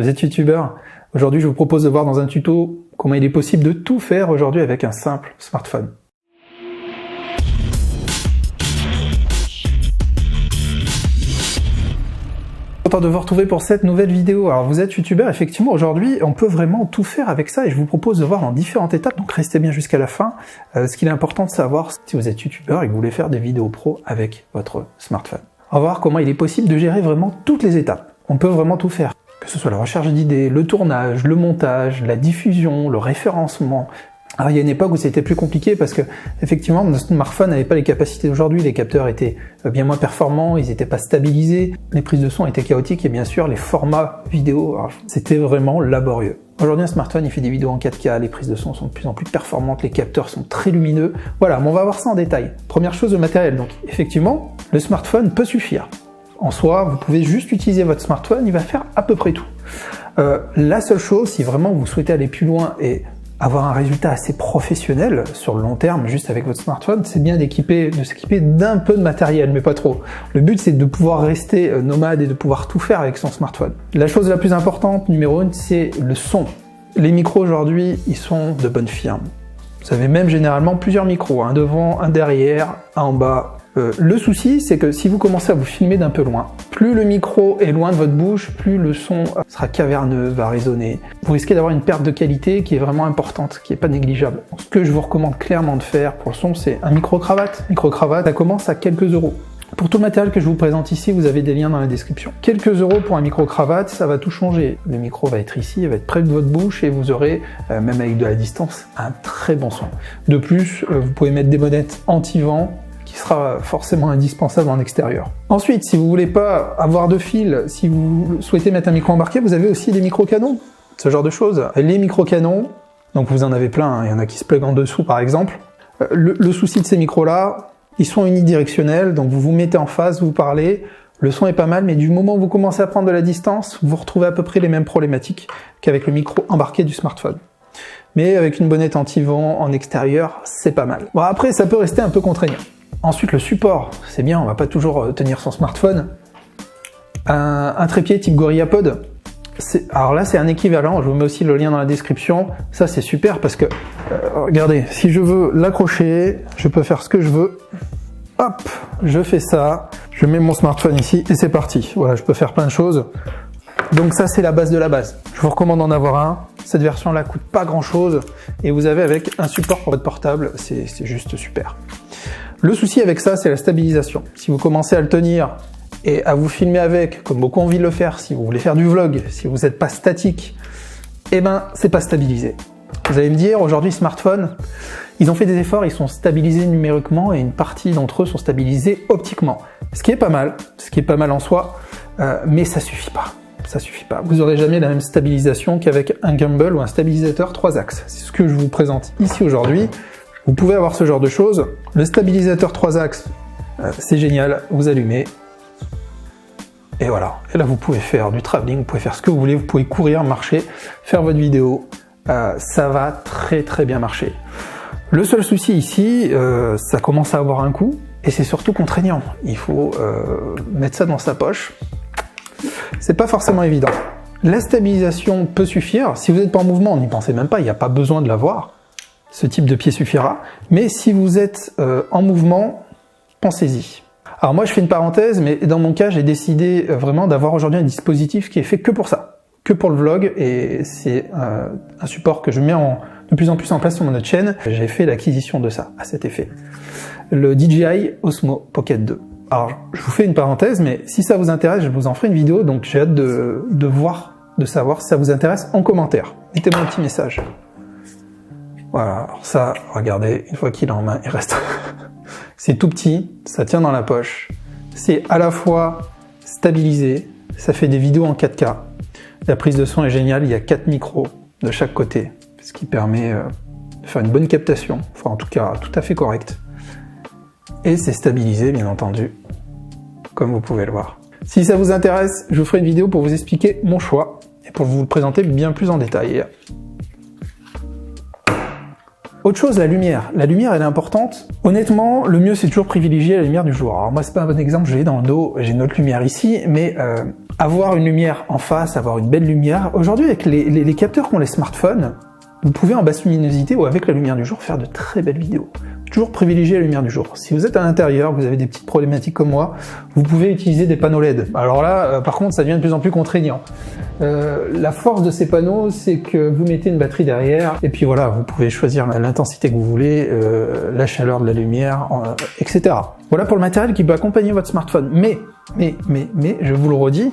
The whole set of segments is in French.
Vous êtes youtubeur. Aujourd'hui, je vous propose de voir dans un tuto comment il est possible de tout faire aujourd'hui avec un simple smartphone. Content de vous retrouver pour cette nouvelle vidéo. Alors vous êtes youtubeur, effectivement aujourd'hui on peut vraiment tout faire avec ça et je vous propose de voir dans différentes étapes, donc restez bien jusqu'à la fin. Ce qu'il est important de savoir si vous êtes youtubeur et que vous voulez faire des vidéos pro avec votre smartphone. On va voir comment il est possible de gérer vraiment toutes les étapes. On peut vraiment tout faire, que ce soit la recherche d'idées, le tournage, le montage, la diffusion, le référencement. Alors il y a une époque où c'était plus compliqué parce que effectivement notre smartphone n'avait pas les capacités d'aujourd'hui, les capteurs étaient bien moins performants, ils n'étaient pas stabilisés, les prises de son étaient chaotiques et bien sûr les formats vidéo, c'était vraiment laborieux. Aujourd'hui un smartphone il fait des vidéos en 4K, les prises de son sont de plus en plus performantes, les capteurs sont très lumineux, voilà, mais on va voir ça en détail. Première chose, le matériel, donc effectivement le smartphone peut suffire. En soi, vous pouvez juste utiliser votre smartphone, il va faire à peu près tout. La seule chose, si vraiment vous souhaitez aller plus loin et avoir un résultat assez professionnel sur le long terme, juste avec votre smartphone, c'est bien de s'équiper d'un peu de matériel, mais pas trop. Le but, c'est de pouvoir rester nomade et de pouvoir tout faire avec son smartphone. La chose la plus importante, numéro 1, c'est le son. Les micros aujourd'hui, ils sont de bonne firme. Vous avez même généralement plusieurs micros, un devant, un derrière, un en bas. Le souci, c'est que si vous commencez à vous filmer d'un peu loin, plus le micro est loin de votre bouche, plus le son sera caverneux, va résonner. Vous risquez d'avoir une perte de qualité qui est vraiment importante, qui n'est pas négligeable. Ce que je vous recommande clairement de faire pour le son, c'est un micro-cravate. Micro-cravate, ça commence à quelques euros. Pour tout le matériel que je vous présente ici, vous avez des liens dans la description. Quelques euros pour un micro-cravate, ça va tout changer. Le micro va être ici, il va être près de votre bouche et vous aurez, même avec de la distance, un très bon son. De plus, vous pouvez mettre des monettes anti-vent, qui sera forcément indispensable en extérieur. Ensuite, si vous voulez pas avoir de fil, si vous souhaitez mettre un micro embarqué, vous avez aussi des micro-canons, ce genre de choses. Les micro-canons, donc vous en avez plein, hein, il y en a qui se plug en dessous par exemple. Le souci de ces micros-là, ils sont unidirectionnels, donc vous vous mettez en face, vous parlez, le son est pas mal, mais du moment où vous commencez à prendre de la distance, vous retrouvez à peu près les mêmes problématiques qu'avec le micro embarqué du smartphone. Mais avec une bonnette anti-vent en extérieur, c'est pas mal. Bon, après, ça peut rester un peu contraignant. Ensuite, le support, c'est bien, on va pas toujours tenir son smartphone. Un trépied type GorillaPod, alors là c'est un équivalent, je vous mets aussi le lien dans la description. Ça c'est super parce que, regardez, si je veux l'accrocher, je peux faire ce que je veux. Hop, je fais ça, je mets mon smartphone ici et c'est parti. Voilà, je peux faire plein de choses. Donc ça c'est la base de la base. Je vous recommande d'en avoir un. Cette version-là coûte pas grand-chose et vous avez avec un support pour votre portable, c'est juste super. Le souci avec ça, c'est la stabilisation. Si vous commencez à le tenir et à vous filmer avec, comme beaucoup ont envie de le faire, si vous voulez faire du vlog, si vous n'êtes pas statique, eh ben, c'est pas stabilisé. Vous allez me dire, aujourd'hui, smartphones, ils ont fait des efforts, ils sont stabilisés numériquement et une partie d'entre eux sont stabilisés optiquement. Ce qui est pas mal en soi, mais ça suffit pas. Ça suffit pas. Vous n'aurez jamais la même stabilisation qu'avec un gimbal ou un stabilisateur 3 axes. C'est ce que je vous présente ici aujourd'hui. Vous pouvez avoir ce genre de choses. Le stabilisateur 3 axes, c'est génial, vous allumez. Et voilà. Et là, vous pouvez faire du travelling, vous pouvez faire ce que vous voulez, vous pouvez courir, marcher, faire votre vidéo. Ça va très très bien marcher. Le seul souci ici, ça commence à avoir un coût et c'est surtout contraignant. Il faut mettre ça dans sa poche. C'est pas forcément évident. La stabilisation peut suffire. Si vous n'êtes pas en mouvement, n'y pensez même pas, il n'y a pas besoin de l'avoir. Ce type de pied suffira, mais si vous êtes en mouvement, pensez-y. Alors moi je fais une parenthèse, mais dans mon cas j'ai décidé vraiment d'avoir aujourd'hui un dispositif qui est fait que pour ça, que pour le vlog, et c'est un support que je mets de plus en plus en place sur notre chaîne. J'ai fait l'acquisition de ça, à cet effet. Le DJI Osmo Pocket 2. Alors je vous fais une parenthèse, mais si ça vous intéresse, je vous en ferai une vidéo, donc j'ai hâte de savoir si ça vous intéresse en commentaire. Mettez-moi un petit message. Voilà, alors ça, regardez, une fois qu'il est en main, il reste... C'est tout petit, ça tient dans la poche, c'est à la fois stabilisé, ça fait des vidéos en 4K, la prise de son est géniale, il y a 4 micros de chaque côté, ce qui permet de faire une bonne captation, enfin en tout cas tout à fait correct. Et c'est stabilisé, bien entendu, comme vous pouvez le voir. Si ça vous intéresse, je vous ferai une vidéo pour vous expliquer mon choix et pour vous le présenter bien plus en détail. Autre chose, la lumière. La lumière, elle est importante. Honnêtement, le mieux, c'est toujours privilégier la lumière du jour. Alors moi, c'est pas un bon exemple, je l'ai dans le dos, j'ai une autre lumière ici, mais avoir une lumière en face, avoir une belle lumière. Aujourd'hui, avec les capteurs qu'ont les smartphones, vous pouvez en basse luminosité ou avec la lumière du jour faire de très belles vidéos. Toujours privilégier la lumière du jour. Si vous êtes à l'intérieur, vous avez des petites problématiques comme moi, vous pouvez utiliser des panneaux LED. Alors là, par contre, ça devient de plus en plus contraignant. La force de ces panneaux, c'est que vous mettez une batterie derrière, et puis voilà, vous pouvez choisir l'intensité que vous voulez, la chaleur de la lumière, etc. Voilà pour le matériel qui peut accompagner votre smartphone. Mais, je vous le redis,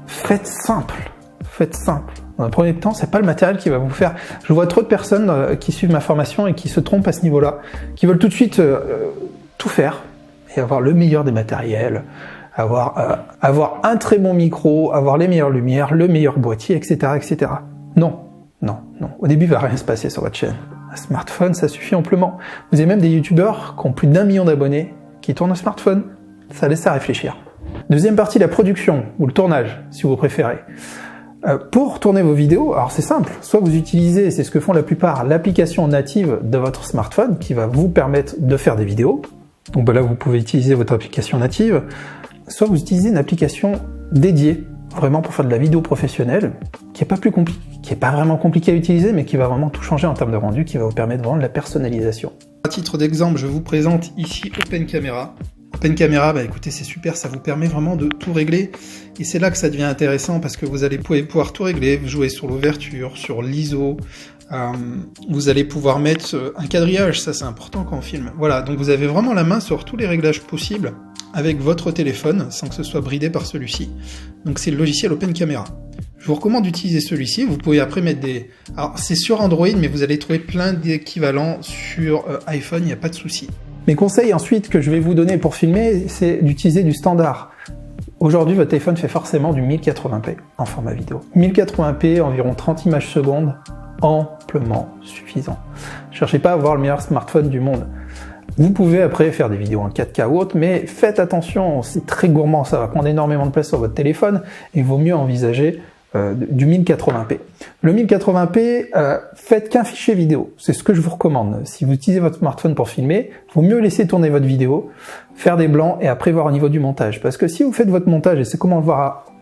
faites simple. Faites simple. Dans un premier temps, c'est pas le matériel qui va vous faire... Je vois trop de personnes qui suivent ma formation et qui se trompent à ce niveau-là, qui veulent tout de suite tout faire et avoir le meilleur des matériels, avoir un très bon micro, avoir les meilleures lumières, le meilleur boîtier, etc., etc. Non. Au début, il va rien se passer sur votre chaîne. Un smartphone, ça suffit amplement. Vous avez même des youtubeurs qui ont plus d'1 million d'abonnés qui tournent au smartphone. Ça laisse à réfléchir. Deuxième partie, la production, ou le tournage, si vous préférez. Pour tourner vos vidéos, alors c'est simple, soit vous utilisez, c'est ce que font la plupart, l'application native de votre smartphone qui va vous permettre de faire des vidéos. Donc là, vous pouvez utiliser votre application native, soit vous utilisez une application dédiée, vraiment pour faire de la vidéo professionnelle, qui est pas plus compliquée, qui est pas vraiment compliquée à utiliser, mais qui va vraiment tout changer en termes de rendu, qui va vous permettre vraiment de la personnalisation. À titre d'exemple, je vous présente ici Open Camera. Open Camera, écoutez, c'est super, ça vous permet vraiment de tout régler. Et c'est là que ça devient intéressant parce que vous allez pouvoir tout régler, vous jouer sur l'ouverture, sur l'ISO, vous allez pouvoir mettre un quadrillage, ça c'est important quand on filme. Voilà, donc vous avez vraiment la main sur tous les réglages possibles avec votre téléphone sans que ce soit bridé par celui-ci. Donc c'est le logiciel Open Camera. Je vous recommande d'utiliser celui-ci, vous pouvez après mettre des... Alors c'est sur Android, mais vous allez trouver plein d'équivalents sur iPhone, il n'y a pas de souci. Mes conseils ensuite que je vais vous donner pour filmer, c'est d'utiliser du standard. Aujourd'hui, votre téléphone fait forcément du 1080p en format vidéo. 1080p, environ 30 images secondes, amplement suffisant. Cherchez pas à avoir le meilleur smartphone du monde. Vous pouvez après faire des vidéos en 4K ou autre, mais faites attention, c'est très gourmand, ça va prendre énormément de place sur votre téléphone, et il vaut mieux envisager du 1080p. Le 1080p, faites qu'un fichier vidéo. C'est ce que je vous recommande. Si vous utilisez votre smartphone pour filmer, il vaut mieux laisser tourner votre vidéo, faire des blancs et après voir au niveau du montage. Parce que si vous faites votre montage, et c'est comment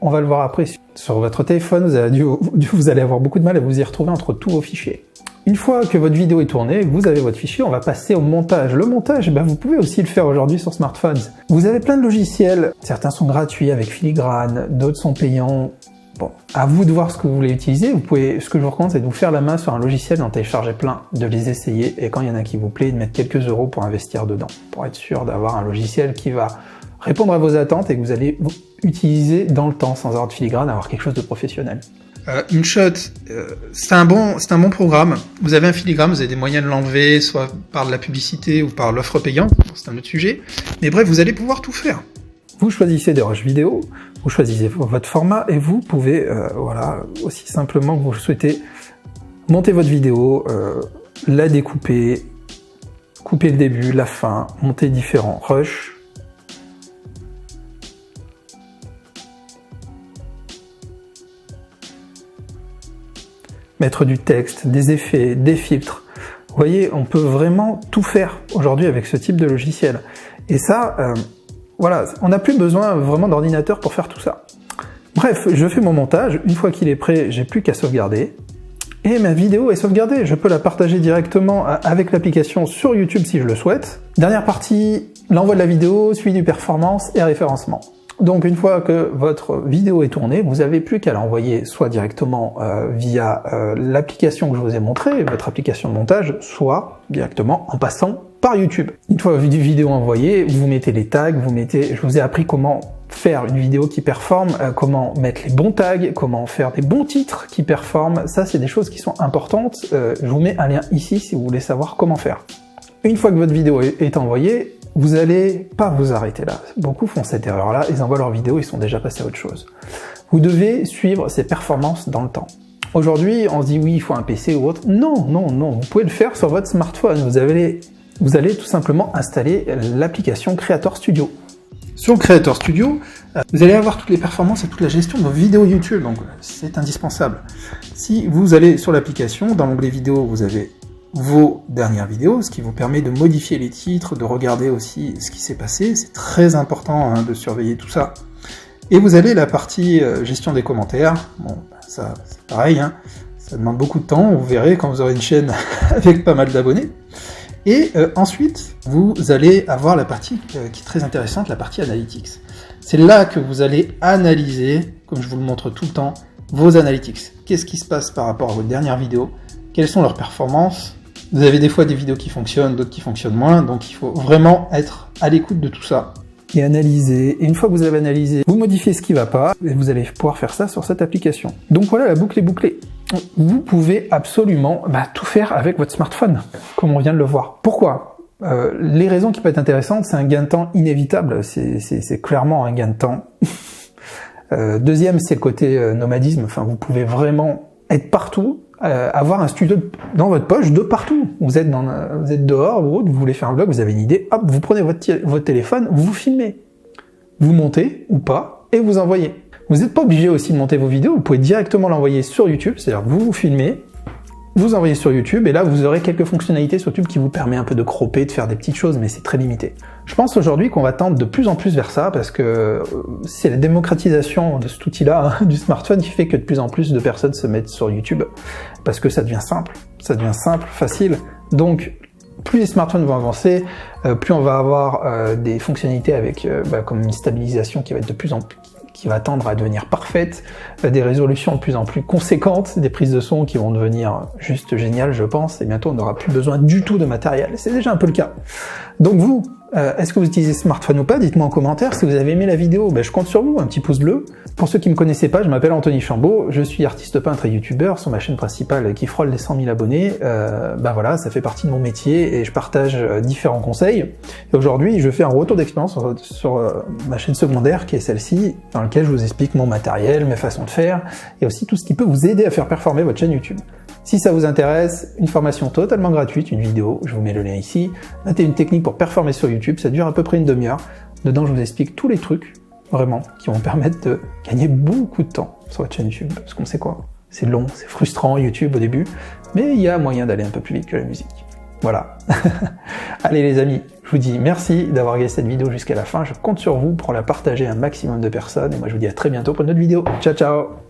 on va le voir après sur votre téléphone, vous allez avoir beaucoup de mal à vous y retrouver entre tous vos fichiers. Une fois que votre vidéo est tournée, vous avez votre fichier, on va passer au montage. Le montage, vous pouvez aussi le faire aujourd'hui sur smartphones. Vous avez plein de logiciels. Certains sont gratuits avec Filigrane, d'autres sont payants. Bon, à vous de voir ce que vous voulez utiliser. Ce que je vous recommande, c'est de vous faire la main sur un logiciel, d'en télécharger plein, de les essayer, et quand il y en a qui vous plaît, de mettre quelques euros pour investir dedans, pour être sûr d'avoir un logiciel qui va répondre à vos attentes et que vous allez utiliser dans le temps, sans avoir de filigrane, avoir quelque chose de professionnel. InShot, c'est un bon programme. Vous avez un filigrane, vous avez des moyens de l'enlever, soit par de la publicité ou par l'offre payante, c'est un autre sujet. Mais bref, vous allez pouvoir tout faire. Vous choisissez des rushs vidéo, vous choisissez votre format et vous pouvez, aussi simplement que vous le souhaitez, monter votre vidéo, la découper, couper le début, la fin, monter différents rushs. Mettre du texte, des effets, des filtres. Vous voyez, on peut vraiment tout faire aujourd'hui avec ce type de logiciel. Et ça... on n'a plus besoin vraiment d'ordinateur pour faire tout ça. Bref, je fais mon montage, une fois qu'il est prêt, j'ai plus qu'à sauvegarder, et ma vidéo est sauvegardée. Je peux la partager directement avec l'application sur YouTube si je le souhaite. Dernière partie, l'envoi de la vidéo, suivi du performance et référencement. Donc une fois que votre vidéo est tournée, vous n'avez plus qu'à l'envoyer soit directement via l'application que je vous ai montrée, votre application de montage, soit directement en passant par YouTube. Une fois votre vidéo envoyée, vous mettez les tags, je vous ai appris comment faire une vidéo qui performe, comment mettre les bons tags, comment faire des bons titres qui performent. Ça, c'est des choses qui sont importantes. Je vous mets un lien ici si vous voulez savoir comment faire. Une fois que votre vidéo est envoyée, vous n'allez pas vous arrêter là. Beaucoup font cette erreur-là, ils envoient leur vidéo, ils sont déjà passés à autre chose. Vous devez suivre ces performances dans le temps. Aujourd'hui, on se dit oui, il faut un PC ou autre. Non, vous pouvez le faire sur votre smartphone. Vous allez tout simplement installer l'application Creator Studio. Sur Creator Studio, vous allez avoir toutes les performances et toute la gestion de vos vidéos YouTube, donc c'est indispensable. Si vous allez sur l'application, dans l'onglet vidéo, vous avez vos dernières vidéos, ce qui vous permet de modifier les titres, de regarder aussi ce qui s'est passé. C'est très important de surveiller tout ça. Et vous avez la partie gestion des commentaires. Bon, ça c'est pareil, hein. Ça demande beaucoup de temps, vous verrez quand vous aurez une chaîne avec pas mal d'abonnés. Et ensuite, vous allez avoir la partie qui est très intéressante, la partie Analytics. C'est là que vous allez analyser, comme je vous le montre tout le temps, vos Analytics. Qu'est-ce qui se passe par rapport à votre dernière vidéo? Quelles sont leurs performances? Vous avez des fois des vidéos qui fonctionnent, d'autres qui fonctionnent moins, donc il faut vraiment être à l'écoute de tout ça. Et analyser, et une fois que vous avez analysé, vous modifiez ce qui va pas, et vous allez pouvoir faire ça sur cette application. Donc voilà, la boucle est bouclée. Vous pouvez absolument tout faire avec votre smartphone, comme on vient de le voir. Pourquoi? Les raisons qui peuvent être intéressantes, c'est un gain de temps inévitable, c'est clairement un gain de temps. Deuxième, c'est le côté nomadisme, enfin vous pouvez vraiment être partout, avoir un studio dans votre poche de partout. Vous êtes dehors, vous voulez faire un vlog, vous avez une idée, hop, vous prenez votre téléphone, vous filmez. Vous montez ou pas, et vous envoyez. Vous n'êtes pas obligé aussi de monter vos vidéos, vous pouvez directement l'envoyer sur YouTube, c'est-à-dire que vous filmez, vous envoyez sur YouTube, et là vous aurez quelques fonctionnalités sur YouTube qui vous permettent un peu de cropper, de faire des petites choses, mais c'est très limité. Je pense aujourd'hui qu'on va tendre de plus en plus vers ça, parce que c'est la démocratisation de cet outil-là, hein, du smartphone, qui fait que de plus en plus de personnes se mettent sur YouTube, parce que ça devient simple, facile, donc plus les smartphones vont avancer, plus on va avoir des fonctionnalités avec comme une stabilisation qui va être de plus en plus, qui va tendre à devenir parfaite, des résolutions de plus en plus conséquentes, des prises de son qui vont devenir juste géniales, je pense, et bientôt on n'aura plus besoin du tout de matériel. C'est déjà un peu le cas. Donc vous, est-ce que vous utilisez smartphone ou pas? Dites-moi en commentaire. Si vous avez aimé la vidéo, je compte sur vous, un petit pouce bleu. Pour ceux qui me connaissaient pas, je m'appelle Anthony Chambaud, je suis artiste peintre et youtubeur sur ma chaîne principale qui frôle les 100 000 abonnés. Voilà, ça fait partie de mon métier et je partage différents conseils. Et aujourd'hui, je fais un retour d'expérience sur ma chaîne secondaire qui est celle-ci, dans laquelle je vous explique mon matériel, mes façons de faire, et aussi tout ce qui peut vous aider à faire performer votre chaîne YouTube. Si ça vous intéresse, une formation totalement gratuite, une vidéo, je vous mets le lien ici, 21 techniques pour performer sur YouTube, ça dure à peu près une demi-heure. Dedans, je vous explique tous les trucs, vraiment, qui vont permettre de gagner beaucoup de temps sur votre chaîne YouTube. Parce qu'on sait quoi? C'est long, c'est frustrant YouTube au début, mais il y a moyen d'aller un peu plus vite que la musique. Voilà. Allez les amis, je vous dis merci d'avoir regardé cette vidéo jusqu'à la fin, je compte sur vous pour la partager à un maximum de personnes, et moi je vous dis à très bientôt pour une autre vidéo. Ciao ciao!